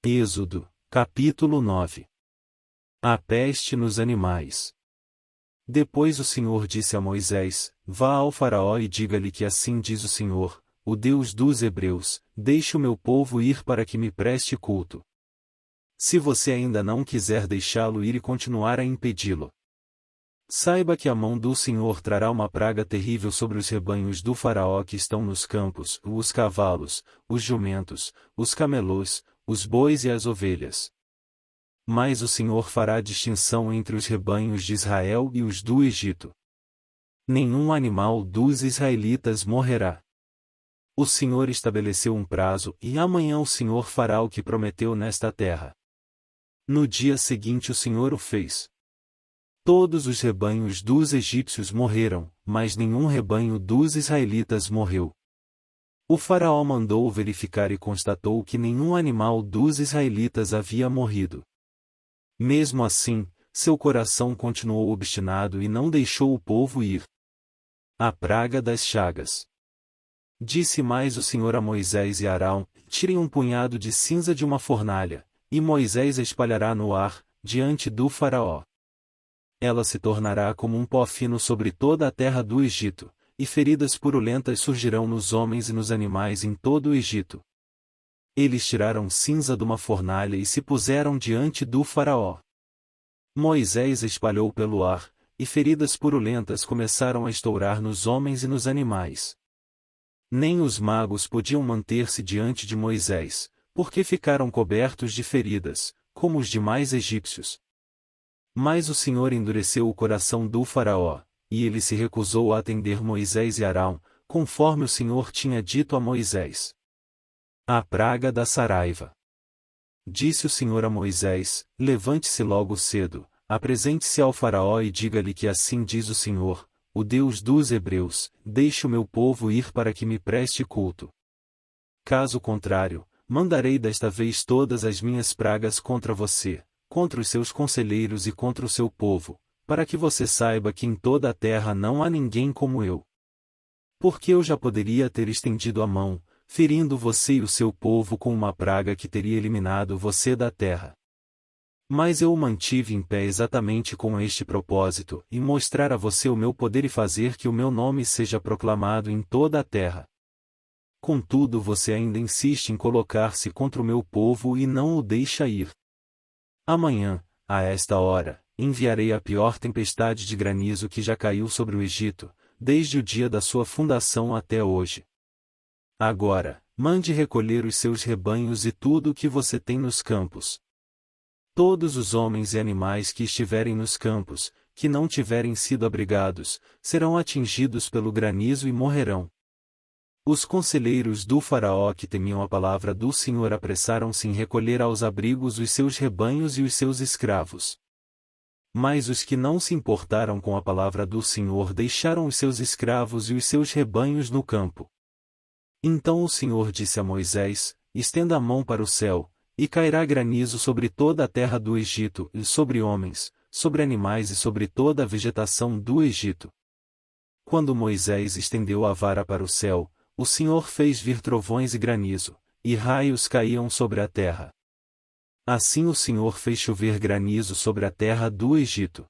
Êxodo, capítulo 9. A peste nos animais. Depois o Senhor disse a Moisés: Vá ao Faraó e diga-lhe que assim diz o Senhor, o Deus dos Hebreus: Deixe o meu povo ir para que me preste culto. Se você ainda não quiser deixá-lo ir e continuar a impedi-lo, saiba que a mão do Senhor trará uma praga terrível sobre os rebanhos do Faraó que estão nos campos, os cavalos, os jumentos, os camelôs, os bois e as ovelhas. Mas o Senhor fará distinção entre os rebanhos de Israel e os do Egito. Nenhum animal dos israelitas morrerá. O Senhor estabeleceu um prazo, e amanhã o Senhor fará o que prometeu nesta terra. No dia seguinte o Senhor o fez. Todos os rebanhos dos egípcios morreram, mas nenhum rebanho dos israelitas morreu. O Faraó mandou verificar e constatou que nenhum animal dos israelitas havia morrido. Mesmo assim, seu coração continuou obstinado e não deixou o povo ir. A praga das chagas. Disse mais o Senhor a Moisés e Arão: Tirem um punhado de cinza de uma fornalha, e Moisés a espalhará no ar, diante do Faraó. Ela se tornará como um pó fino sobre toda a terra do Egito, e feridas purulentas surgirão nos homens e nos animais em todo o Egito. Eles tiraram cinza de uma fornalha e se puseram diante do Faraó. Moisés espalhou pelo ar, e feridas purulentas começaram a estourar nos homens e nos animais. Nem os magos podiam manter-se diante de Moisés, porque ficaram cobertos de feridas, como os demais egípcios. Mas o Senhor endureceu o coração do Faraó, e ele se recusou a atender Moisés e Arão, conforme o Senhor tinha dito a Moisés. A praga da saraiva. Disse o Senhor a Moisés: Levante-se logo cedo, apresente-se ao Faraó e diga-lhe que assim diz o Senhor, o Deus dos Hebreus: Deixe o meu povo ir para que me preste culto. Caso contrário, mandarei desta vez todas as minhas pragas contra você, contra os seus conselheiros e contra o seu povo, para que você saiba que em toda a terra não há ninguém como eu. Porque eu já poderia ter estendido a mão, ferindo você e o seu povo com uma praga que teria eliminado você da terra. Mas eu o mantive em pé exatamente com este propósito, e mostrar a você o meu poder e fazer que o meu nome seja proclamado em toda a terra. Contudo você ainda insiste em colocar-se contra o meu povo e não o deixa ir. Amanhã, a esta hora, enviarei a pior tempestade de granizo que já caiu sobre o Egito, desde o dia da sua fundação até hoje. Agora, mande recolher os seus rebanhos e tudo o que você tem nos campos. Todos os homens e animais que estiverem nos campos, que não tiverem sido abrigados, serão atingidos pelo granizo e morrerão. Os conselheiros do Faraó que temiam a palavra do Senhor apressaram-se em recolher aos abrigos os seus rebanhos e os seus escravos. Mas os que não se importaram com a palavra do Senhor deixaram os seus escravos e os seus rebanhos no campo. Então o Senhor disse a Moisés: Estenda a mão para o céu, e cairá granizo sobre toda a terra do Egito, e sobre homens, sobre animais e sobre toda a vegetação do Egito. Quando Moisés estendeu a vara para o céu, o Senhor fez vir trovões e granizo, e raios caíam sobre a terra. Assim o Senhor fez chover granizo sobre a terra do Egito.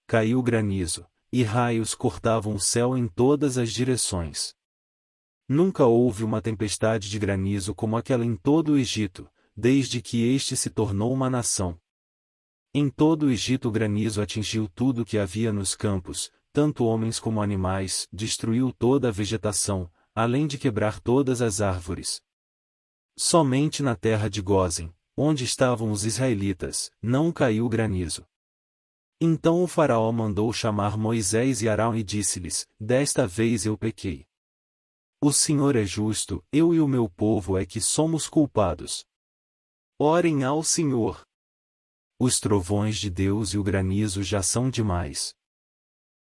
Caiu granizo, e raios cortavam o céu em todas as direções. Nunca houve uma tempestade de granizo como aquela em todo o Egito, desde que este se tornou uma nação. Em todo o Egito o granizo atingiu tudo o que havia nos campos, tanto homens como animais, destruiu toda a vegetação, além de quebrar todas as árvores. Somente na terra de Gósen, onde estavam os israelitas, não caiu granizo. Então o Faraó mandou chamar Moisés e Arão e disse-lhes: Desta vez eu pequei. O Senhor é justo, eu e o meu povo é que somos culpados. Orem ao Senhor. Os trovões de Deus e o granizo já são demais.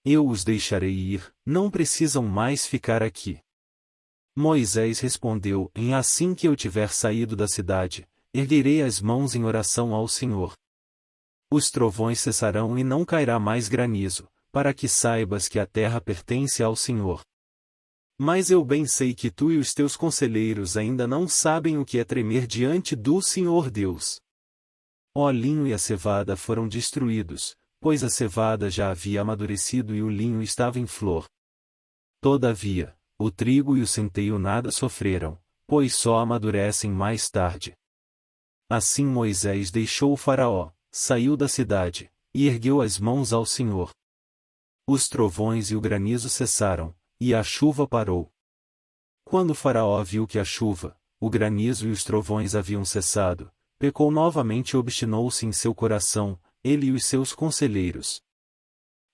Eu os deixarei ir, não precisam mais ficar aqui. Moisés respondeu: Assim que eu tiver saído da cidade, erguerei as mãos em oração ao Senhor. Os trovões cessarão e não cairá mais granizo, para que saibas que a terra pertence ao Senhor. Mas eu bem sei que tu e os teus conselheiros ainda não sabem o que é tremer diante do Senhor Deus. O linho e a cevada foram destruídos, pois a cevada já havia amadurecido e o linho estava em flor. Todavia, o trigo e o centeio nada sofreram, pois só amadurecem mais tarde. Assim Moisés deixou o Faraó, saiu da cidade, e ergueu as mãos ao Senhor. Os trovões e o granizo cessaram, e a chuva parou. Quando o Faraó viu que a chuva, o granizo e os trovões haviam cessado, pecou novamente e obstinou-se em seu coração, ele e os seus conselheiros.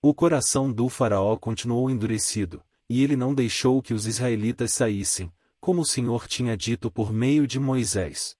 O coração do Faraó continuou endurecido, e ele não deixou que os israelitas saíssem, como o Senhor tinha dito por meio de Moisés.